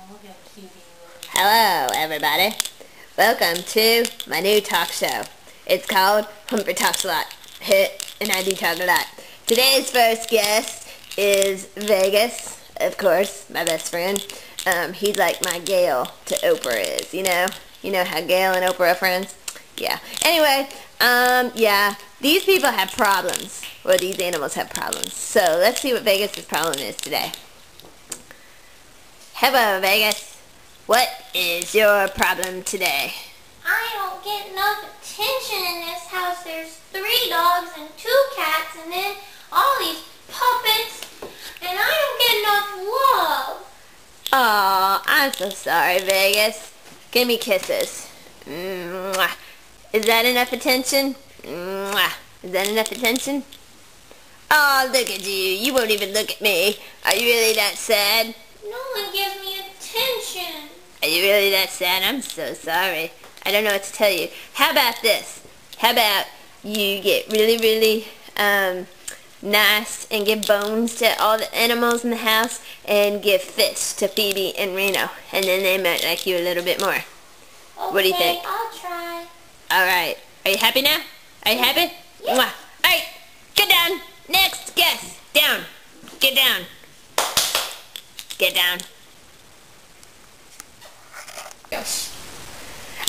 Look how cute he looks. Hello, everybody. Welcome to my new talk show. It's called Humphrey Talks a Lot. And I do talk a lot. Today's first guest is Vegas, of course, my best friend. He's like my Gail to Oprah is, you know? You know how Gail and Oprah are friends? Yeah. Anyway, yeah, these people have problems. Or these animals have problems. So let's see what Vegas' problem is today. Hello, Vegas. What is your problem today? I don't get enough attention in this house. There's 3 dogs and 2 cats and then all these puppets, and I don't get enough love. Aw, I'm so sorry, Vegas. Give me kisses. Mwah. Is that enough attention? Mwah. Is that enough attention? Oh, look at you. You won't even look at me. Are you really that sad? No one gives me attention. Are you really that sad? I'm so sorry. I don't know what to tell you. How about this? How about you get really, nice and give bones to all the animals in the house and give fish to Phoebe and Reno, and then they might like you a little bit more. Okay, What do you think? I'll try. Alright. Are you happy now? Are you happy? Yeah. Alright. Get down. Next guest. Down. Get down. Get down.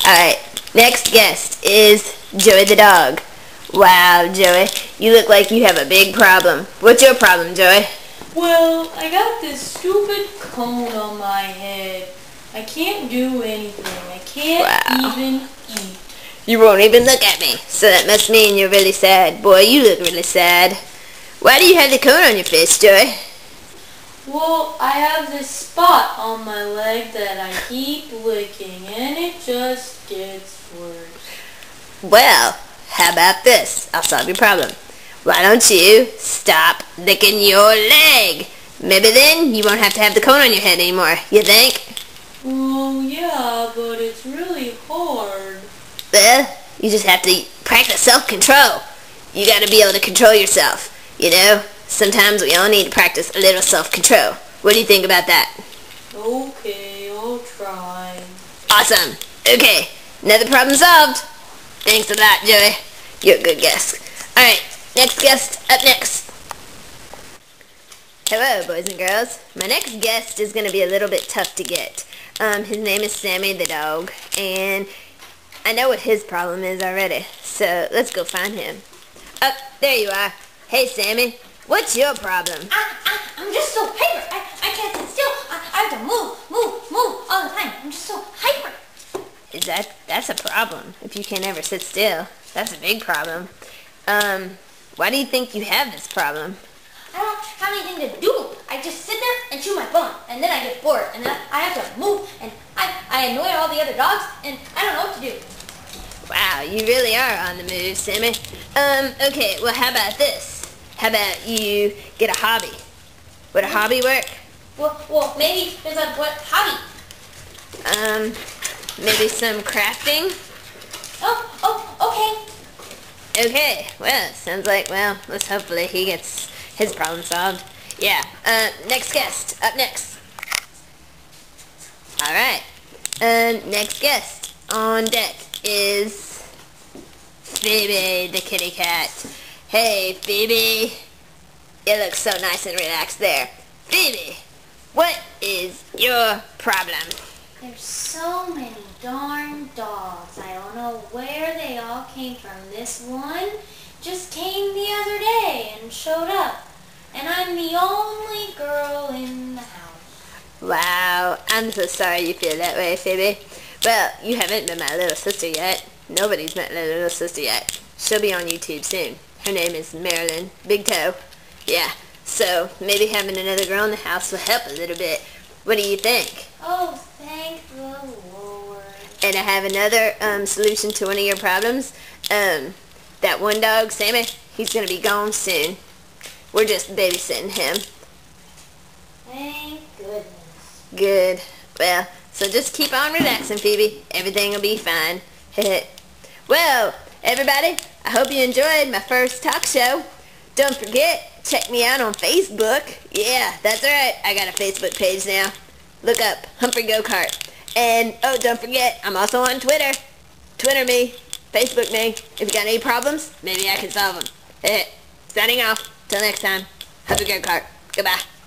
Alright. Next guest is Joey the dog. Wow, Joey. You look like you have a big problem. What's your problem, Joey? Well, I got this stupid cone on my head. I can't do anything. I can't even eat. You won't even look at me. So that must mean you're really sad. Boy, you look really sad. Why do you have the cone on your face, Joey? Well, I have this spot on my leg that I keep licking, and it just gets worse. Well, how about this? I'll solve your problem. Why don't you stop licking your leg? Maybe then you won't have to have the cone on your head anymore. You think? Well, yeah, but it's really hard. Well, you just have to practice self-control. You gotta be able to control yourself. You know? Sometimes we all need to practice a little self-control. What do you think about that? Okay, I'll try. Awesome. Okay, another problem solved. Thanks a lot, Joey. You're a good guest. Alright, next guest up next. Hello, boys and girls. My next guest is going to be a little bit tough to get. His name is Sammy the dog, and I know what his problem is already, so let's go find him. Oh, there you are. Hey, Sammy. What's your problem? I'm just so hyper. I can't sit still. I have to move all the time. I'm just so hyper. That's a problem. If you can never sit still, that's a big problem. Why do you think you have this problem? I don't have anything to do. I just sit there and chew my phone, and then I get bored, and then I have to move, and I annoy all the other dogs, and I don't know what to do. Wow, you really are on the move, Sammy. Okay, well, how about this? How about you get a hobby? Would a hobby work? Well, maybe depends on what hobby. Maybe some crafting? Oh, okay. Okay, well, sounds like, well, let's hopefully he gets his problem solved. Yeah, next guest, up next. Alright, next guest on deck is Phoebe the kitty cat. Hey, Phoebe. You look so nice and relaxed there. Phoebe, what is your problem? There's so many darn dogs. I don't know where they all came from. This one just came the other day and showed up. And I'm the only girl in the house. Wow, I'm so sorry you feel that way, Phoebe. Well, you haven't met my little sister yet. Nobody's met my little sister yet. She'll be on YouTube soon. Her name is Marilyn Big Toe. Yeah, so maybe having another girl in the house will help a little bit. What do you think? Oh, thank the Lord. And I have another solution to one of your problems. That one dog, Sammy, he's going to be gone soon. We're just babysitting him. Thank goodness. Good. Well, so just keep on relaxing, Phoebe. Everything will be fine. Well, everybody, I hope you enjoyed my first talk show. Don't forget, check me out on Facebook. Yeah, that's right. I got a Facebook page now. look up Humphrey Go-Kart. And, oh, don't forget, I'm also on Twitter. Twitter me, Facebook me. If you got any problems, maybe I can solve them. Signing off. Till next time, Humphrey Go-Kart. Goodbye.